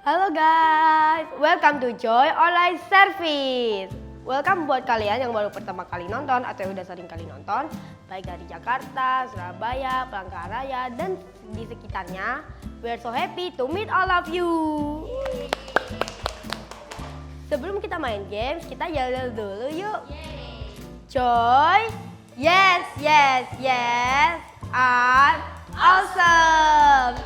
Halo guys, welcome to Joy Online Service. Welcome buat kalian yang baru pertama kali nonton atau yang udah sering kali nonton, baik dari Jakarta, Surabaya, Palangkaraya, dan di sekitarnya. We're so happy to meet all of you. Sebelum kita main games, kita yell dulu yuk. Joy, yes, yes, yes, are awesome.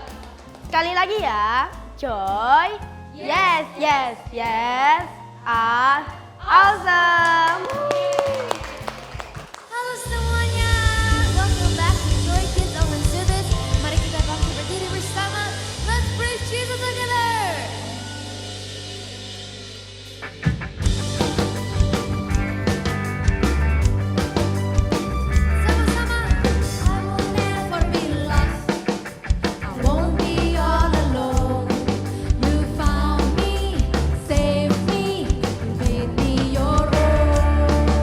Sekali lagi ya. Joy, yes, yes, yes, are awesome. Halo semuanya, welcome back to Joy Kids Online Service. Mari kita bangkit berdiri bersama. Let's praise Jesus together. Sama-sama. I will never be lost. I won't be all alone. You found me, saved me, made me your own.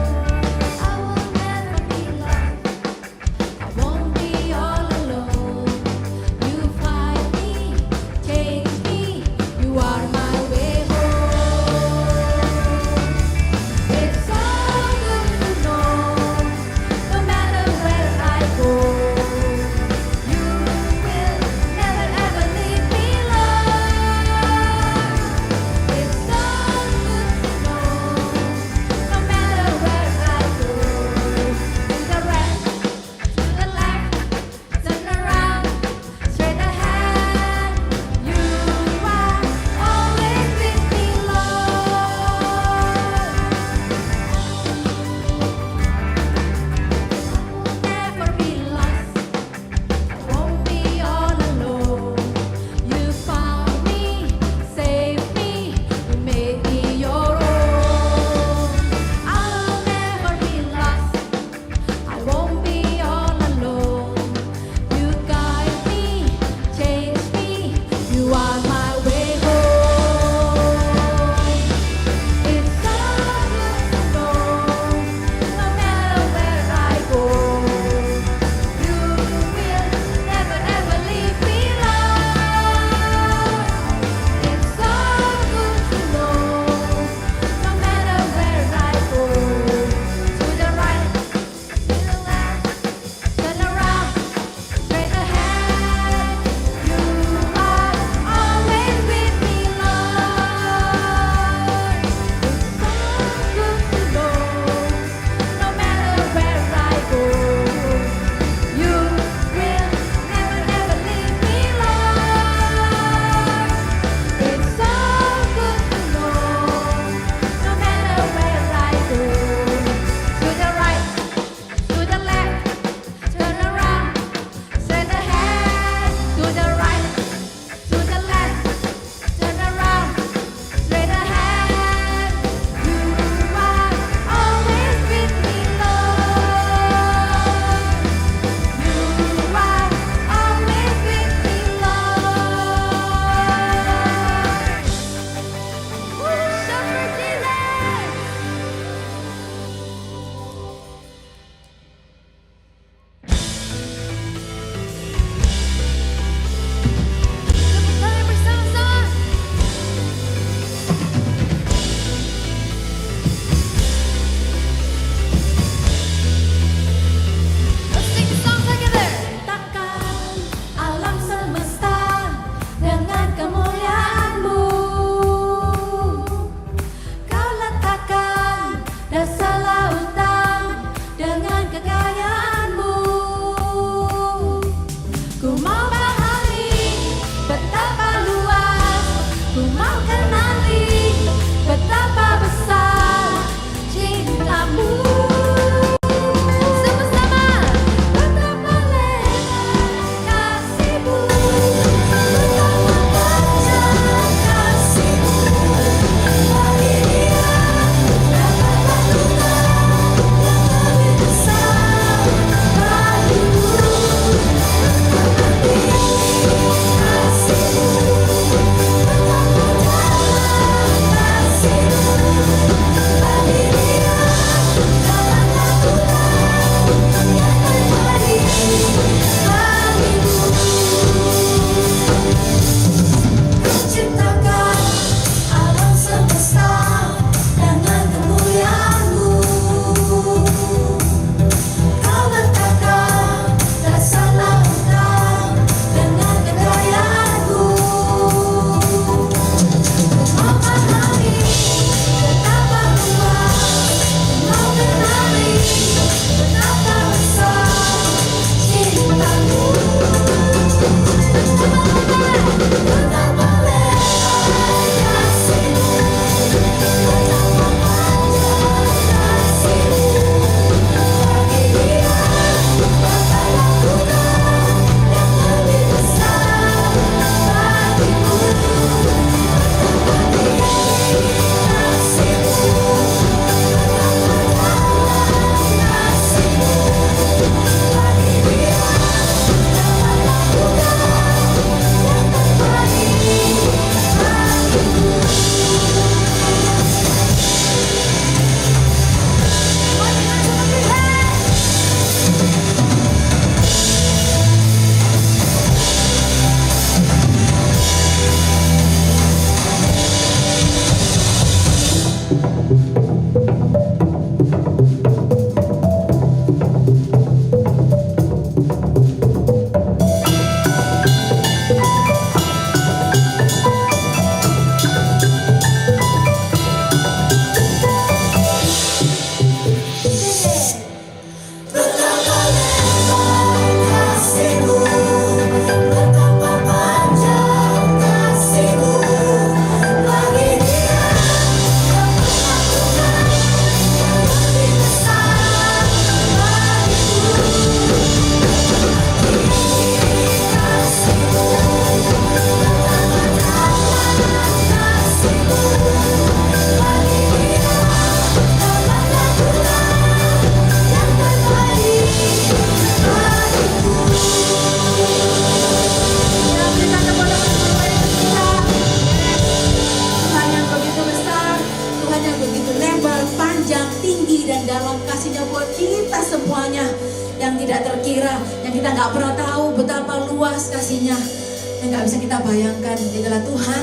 kita nggak pernah tahu betapa luas kasih-Nya yang nggak bisa kita bayangkan. Itulah Tuhan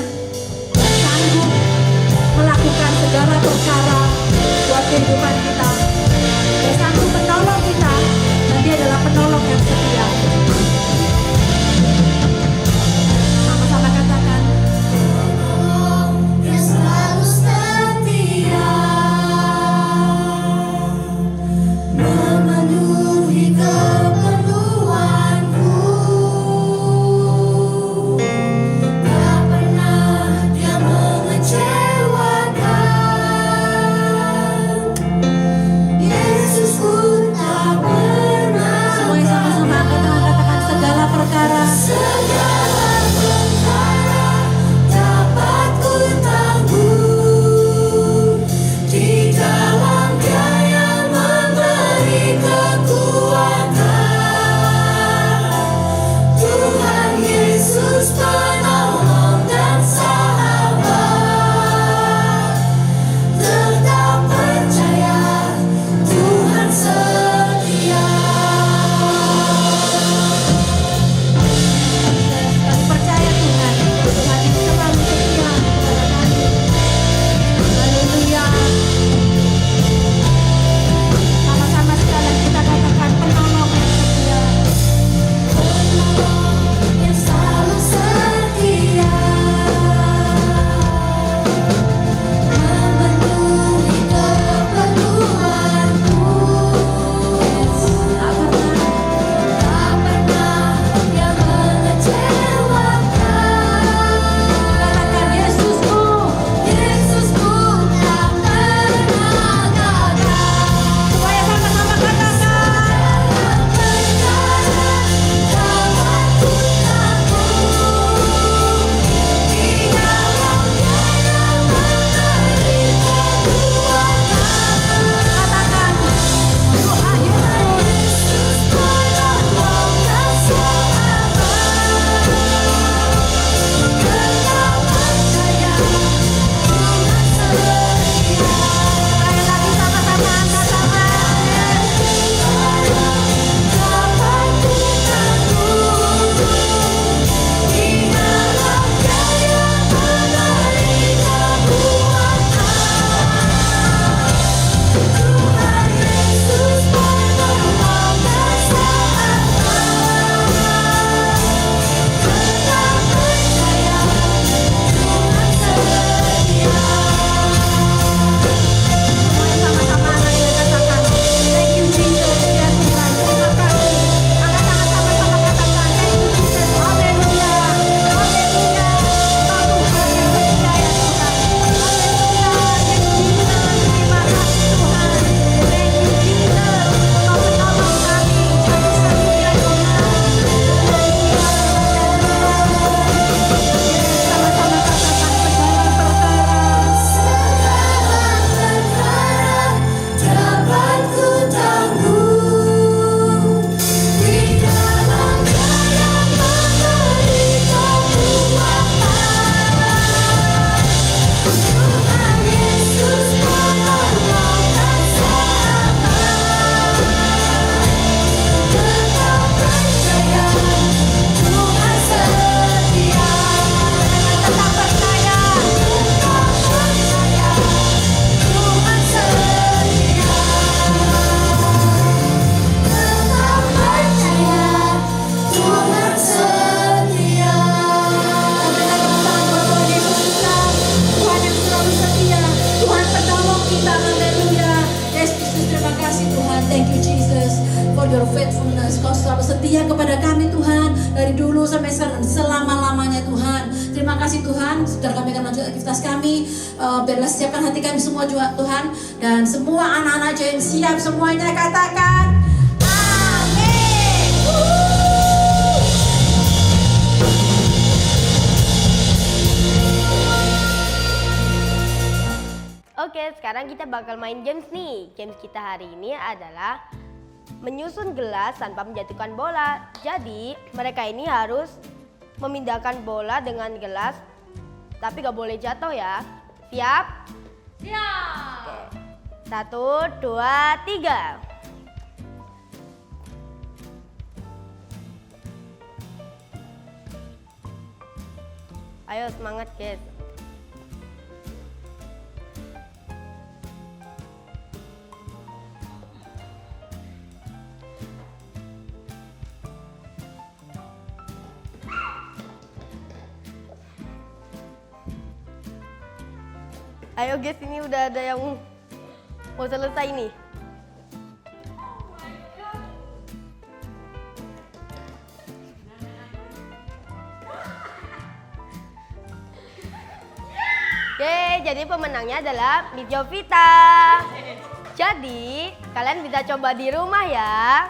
sanggup melakukan segala perkara buat kehidupan kita. Dia sanggup menolong kita dan Dia adalah penolong yang setia. Sama-sama katakan, Yang selalu setia, memenuhi keperluanku. Tak pernah Dia mengecewakan. Yesusku tak pernah. semuanya sama-sama angkat tangan, katakan segala perkara. Segala perkara dapat ku tanggung di dalam Dia yang memberi kekuatan. Tuhan Yesus penolong dan sahabat. Tetap percaya, Tuhan setia. Kami percaya Tuhan, Tuhan yang selalu setia kepada kami. Haleluya. Sama-sama sekali kita katakan penolong yang setia. Yang selalu setia, memenuhi keperluanku. Tak pernah Dia mengecewakan. Katakan Yesusku. Yesusku tak pernah gagal. Semuanya sama-sama katakan. Katakan doa Yesus. Sekali lagi sama-sama angkat tangan. Semuanya sama-sama angkat katakan. Thank you Jesus, ya Tuhan. Terima kasih. Angkat tangan sama-sama katakan. Thank you Jesus. Haleluya. Haleluya. Kau Tuhan yang setia ya Tuhan. Haleluya. Thank you Jesus. Terima kasih Tuhan. Thank you Jesus. Kau menolong kami satu-satunya Tuhan. Sama-sama katakan segala perkara. Dapat ku tanggung di dalam Dia yang memberi kekuatan. Tuhan Yesus penolong dan sahabat. Tetap percaya, Tuhan setia. Tetap percaya. Tetap percaya, Tuhan setia. Tetap percaya, Tuhan setia. Tuhan yang selalu setia, Tuhan penolong kita, haleluya. Yes, Jesus, terima kasih Tuhan, thank you Jesus for your faithfulness. Kau selalu setia kepada kami Tuhan, dari dulu sampai selama-lamanya Tuhan. Terima kasih Tuhan, saudara kami akan lanjut aktivitas kami. Biarlah siapkan hati kami semua juga Tuhan. Dan semua anak-anak Giant siap semuanya katakan amin. Oke, sekarang kita bakal main games nih. Games kita hari ini adalah menyusun gelas tanpa menjatuhkan bola. Jadi, mereka ini harus memindahkan bola dengan gelas, tapi gak boleh jatuh ya. Siap? Siap. Oke. 1, 2, 3. Ayo semangat guys. Ayo guys, ini udah ada yang mau selesai nih. Oke, jadi pemenangnya adalah Miss Jovita. Jadi, kalian bisa coba di rumah ya.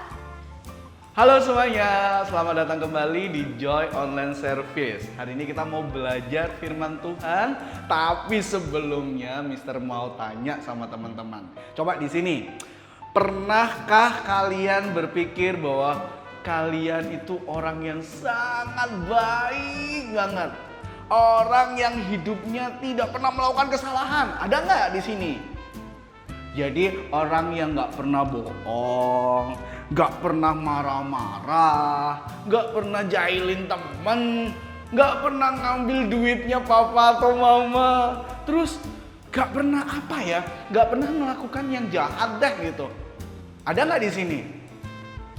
Halo semuanya, selamat datang kembali di Joy Online Service. Hari ini kita mau belajar firman Tuhan, tapi sebelumnya Mister mau tanya sama teman-teman. Coba di sini, pernahkah kalian berpikir bahwa kalian itu orang yang sangat baik banget? Orang yang hidupnya tidak pernah melakukan kesalahan, ada nggak di sini? Jadi orang yang nggak pernah bohong, nggak pernah marah-marah, nggak pernah jahilin temen, nggak pernah ngambil duitnya papa atau mama, terus nggak pernah apa ya, nggak pernah melakukan yang jahat deh gitu. Ada nggak di sini?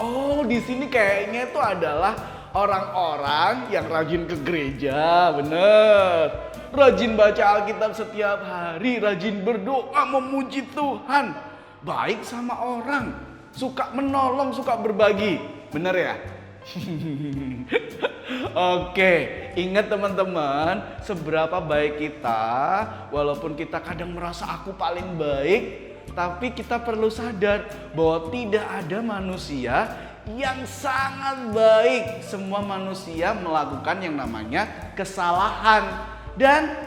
Oh, di sini kayaknya itu adalah orang-orang yang rajin ke gereja, bener. Rajin baca Alkitab setiap hari, rajin berdoa memuji Tuhan. Baik sama orang, suka menolong, suka berbagi. Bener ya? Oke, ingat teman-teman, seberapa baik kita, walaupun kita kadang merasa aku paling baik, tapi kita perlu sadar bahwa tidak ada manusia yang sangat baik. Semua manusia melakukan yang namanya kesalahan. Dan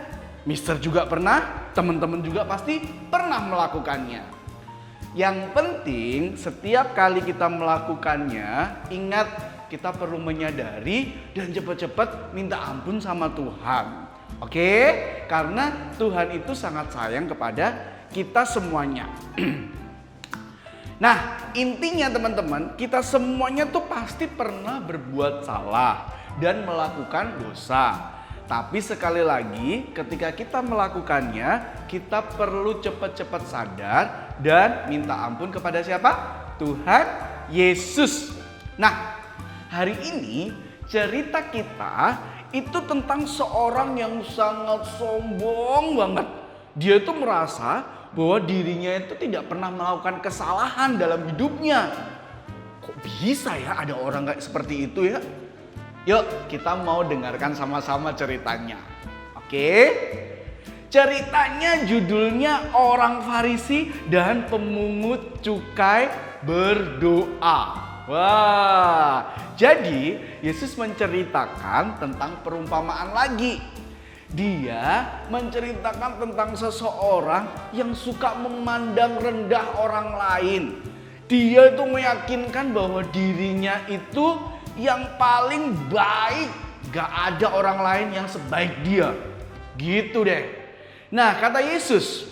Mister juga pernah, teman-teman juga pasti pernah melakukannya. Yang penting setiap kali kita melakukannya, ingat kita perlu menyadari dan cepat-cepat minta ampun sama Tuhan. Oke? Karena Tuhan itu sangat sayang kepada kita semuanya. Nah, intinya teman-teman, kita semuanya tuh pasti pernah berbuat salah dan melakukan dosa. Tapi sekali lagi, ketika kita melakukannya, kita perlu cepat-cepat sadar dan minta ampun kepada siapa? Tuhan Yesus. Nah, hari ini cerita kita itu tentang seorang yang sangat sombong banget. Dia tuh merasa bahwa dirinya itu tidak pernah melakukan kesalahan dalam hidupnya. Kok bisa ya ada orang kayak seperti itu ya? Yuk kita mau dengarkan sama-sama ceritanya. Oke? Ceritanya judulnya Orang Farisi dan Pemungut Cukai Berdoa. Wah, jadi Yesus menceritakan tentang perumpamaan lagi. Dia menceritakan tentang seseorang yang suka memandang rendah orang lain. Dia itu meyakinkan bahwa dirinya itu yang paling baik. Gak ada orang lain yang sebaik dia. Gitu deh. Nah, kata Yesus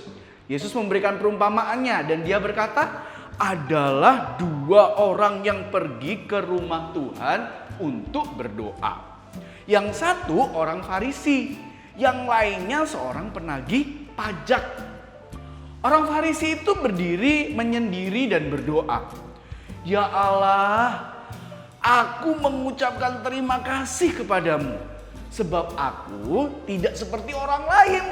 memberikan perumpamaannya dan dia berkata, adalah dua orang yang pergi ke rumah Tuhan untuk berdoa. Yang satu orang Farisi, yang lainnya seorang penagih pajak. Orang Farisi itu berdiri, menyendiri dan berdoa. Ya Allah, aku mengucapkan terima kasih kepadamu. Sebab aku tidak seperti orang lain.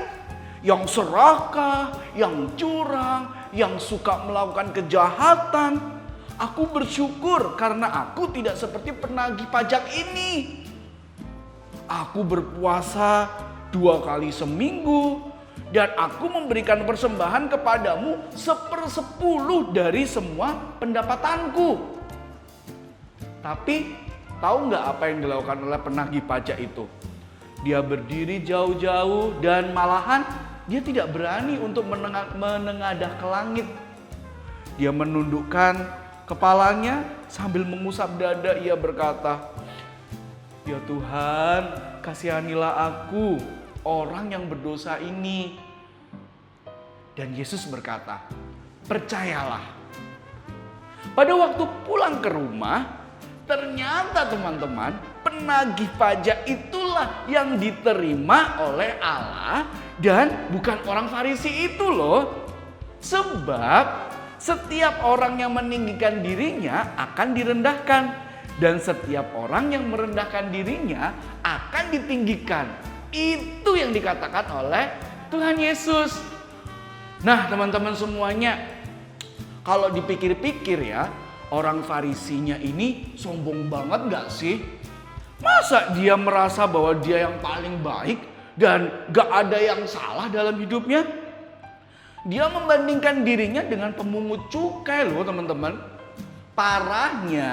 Yang serakah, yang curang, yang suka melakukan kejahatan. Aku bersyukur karena aku tidak seperti penagih pajak ini. Aku berpuasa 2 kali seminggu. Dan aku memberikan persembahan kepadamu 1/10 dari semua pendapatanku. Tapi tahu nggak apa yang dilakukan oleh penagih pajak itu? Dia berdiri jauh-jauh dan malahan dia tidak berani untuk menengadah ke langit. Dia menundukkan kepalanya sambil mengusap dada. Ia berkata, ya Tuhan, kasihanilah aku, orang yang berdosa ini. Dan Yesus berkata, percayalah. Pada waktu pulang ke rumah, ternyata teman-teman, penagih pajak itu itulah yang diterima oleh Allah dan bukan orang Farisi itu loh. Sebab setiap orang yang meninggikan dirinya akan direndahkan dan setiap orang yang merendahkan dirinya akan ditinggikan. Itu yang dikatakan oleh Tuhan Yesus. Nah, teman-teman semuanya, kalau dipikir-pikir ya, orang Farisinya ini sombong banget gak sih? Masa dia merasa bahwa dia yang paling baik dan gak ada yang salah dalam hidupnya? Dia membandingkan dirinya dengan pemungut cukai loh teman-teman. Parahnya,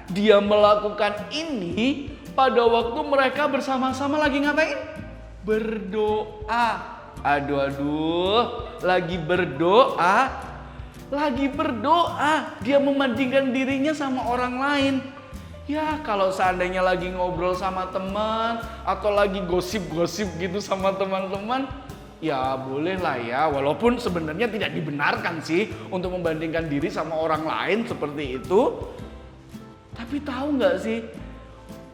dia melakukan ini pada waktu mereka bersama-sama lagi ngapain? Berdoa. Aduh, lagi berdoa. Dia membandingkan dirinya sama orang lain. Ya, kalau seandainya lagi ngobrol sama teman atau lagi gosip-gosip gitu sama teman-teman, ya boleh lah ya. Walaupun sebenarnya tidak dibenarkan sih untuk membandingkan diri sama orang lain seperti itu. Tapi tahu nggak sih,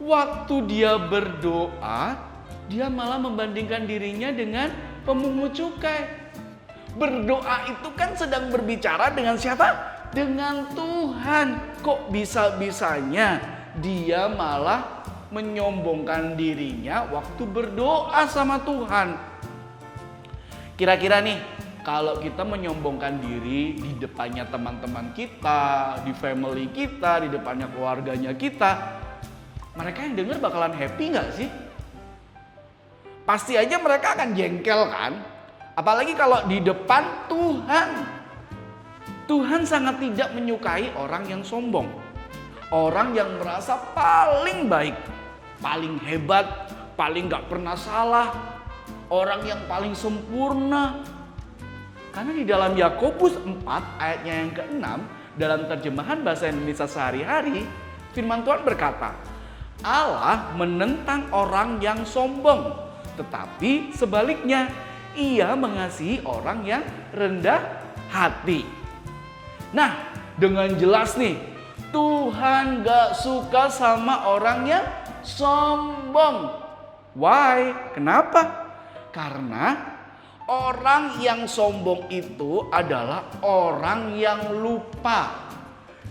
waktu dia berdoa, dia malah membandingkan dirinya dengan pemungut cukai. Berdoa itu kan sedang berbicara dengan siapa? Dengan Tuhan. Kok bisa-bisanya dia malah menyombongkan dirinya waktu berdoa sama Tuhan? Kira-kira nih, kalau kita menyombongkan diri di depannya teman-teman kita, di family kita, di depannya keluarganya kita, mereka yang dengar bakalan happy nggak sih? Pasti aja mereka akan jengkel kan? Apalagi kalau di depan Tuhan. Tuhan sangat tidak menyukai orang yang sombong. Orang yang merasa paling baik, paling hebat, paling gak pernah salah. Orang yang paling sempurna. Karena di dalam Yakobus 4 ayatnya yang ke-6, dalam terjemahan bahasa Indonesia sehari-hari, firman Tuhan berkata, Allah menentang orang yang sombong, tetapi sebaliknya, Ia mengasihi orang yang rendah hati. Nah, dengan jelas nih, Tuhan gak suka sama orang yang sombong. Why? Kenapa? Karena orang yang sombong itu adalah orang yang lupa.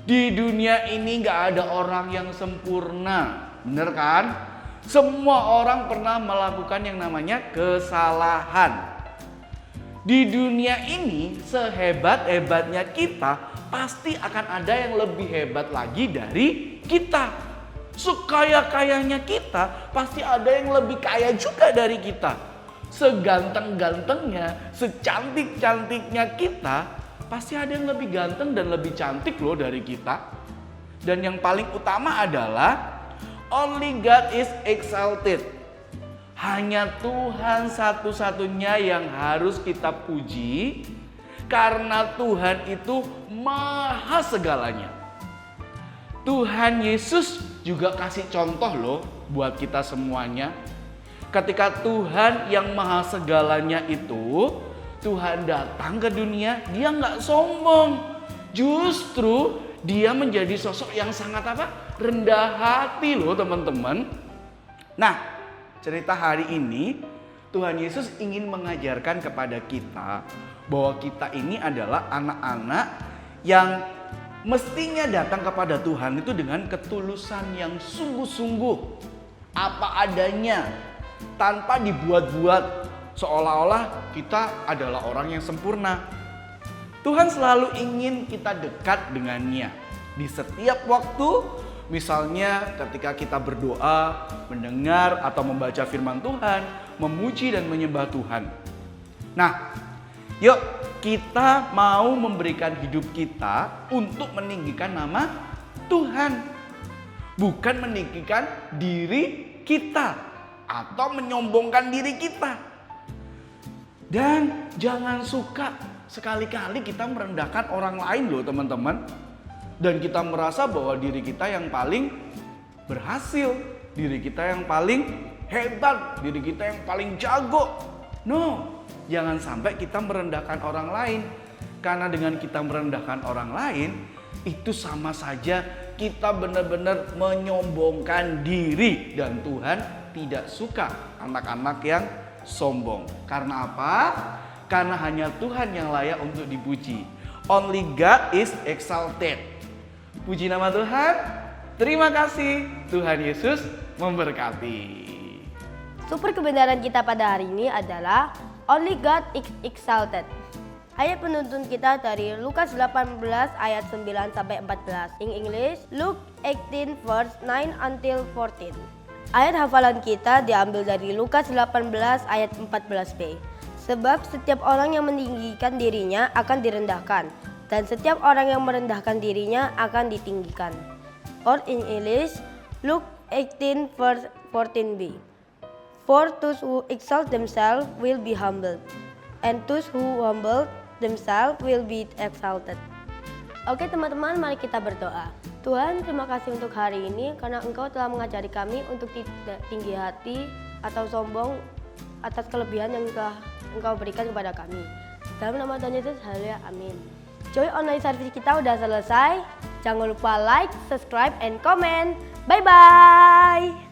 Di dunia ini gak ada orang yang sempurna. Bener kan? Semua orang pernah melakukan yang namanya kesalahan. Di dunia ini sehebat-hebatnya kita, pasti akan ada yang lebih hebat lagi dari kita. Sekaya-kayanya kita, pasti ada yang lebih kaya juga dari kita. Seganteng-gantengnya, secantik-cantiknya kita, pasti ada yang lebih ganteng dan lebih cantik loh dari kita. Dan yang paling utama adalah only God is exalted. Hanya Tuhan satu-satunya yang harus kita puji, karena Tuhan itu maha segalanya. Tuhan Yesus juga kasih contoh loh buat kita semuanya. Ketika Tuhan yang maha segalanya itu, Tuhan datang ke dunia, dia nggak sombong. Justru dia menjadi sosok yang sangat rendah hati loh teman-teman. Nah, cerita hari ini Tuhan Yesus ingin mengajarkan kepada kita bahwa kita ini adalah anak-anak yang mestinya datang kepada Tuhan itu dengan ketulusan yang sungguh-sungguh, apa adanya, tanpa dibuat-buat seolah-olah kita adalah orang yang sempurna. Tuhan selalu ingin kita dekat dengannya di setiap waktu. Misalnya ketika kita berdoa, mendengar atau membaca firman Tuhan, memuji dan menyembah Tuhan. Nah, yuk kita mau memberikan hidup kita untuk meninggikan nama Tuhan. Bukan meninggikan diri kita atau menyombongkan diri kita. Dan jangan suka sekali-kali kita merendahkan orang lain loh teman-teman. Dan kita merasa bahwa diri kita yang paling berhasil, diri kita yang paling hebat, diri kita yang paling jago. No, jangan sampai kita merendahkan orang lain. Karena dengan kita merendahkan orang lain, itu sama saja kita benar-benar menyombongkan diri. Dan Tuhan tidak suka anak-anak yang sombong. Karena apa? Karena hanya Tuhan yang layak untuk dipuji. Only God is exalted. Puji nama Tuhan. Terima kasih. Tuhan Yesus memberkati. Super kebenaran kita pada hari ini adalah Only God is exalted. Ayat penuntun kita dari Lukas 18 ayat 9 sampai 14. In English, Luke 18 verse 9 until 14. Ayat hafalan kita diambil dari Lukas 18 ayat 14b. Sebab setiap orang yang meninggikan dirinya akan direndahkan, dan setiap orang yang merendahkan dirinya akan ditinggikan. Or in English, Luke 18 verse 14b. For those who exalt themselves will be humbled, and those who humble themselves will be exalted. Oke teman-teman, mari kita berdoa. Tuhan, terima kasih untuk hari ini karena Engkau telah mengajari kami untuk tidak tinggi hati atau sombong atas kelebihan yang telah Engkau berikan kepada kami. Dalam nama Tuhan Yesus, haleluya, amin. Joy online service kita udah selesai. Jangan lupa like, subscribe, and comment. Bye-bye.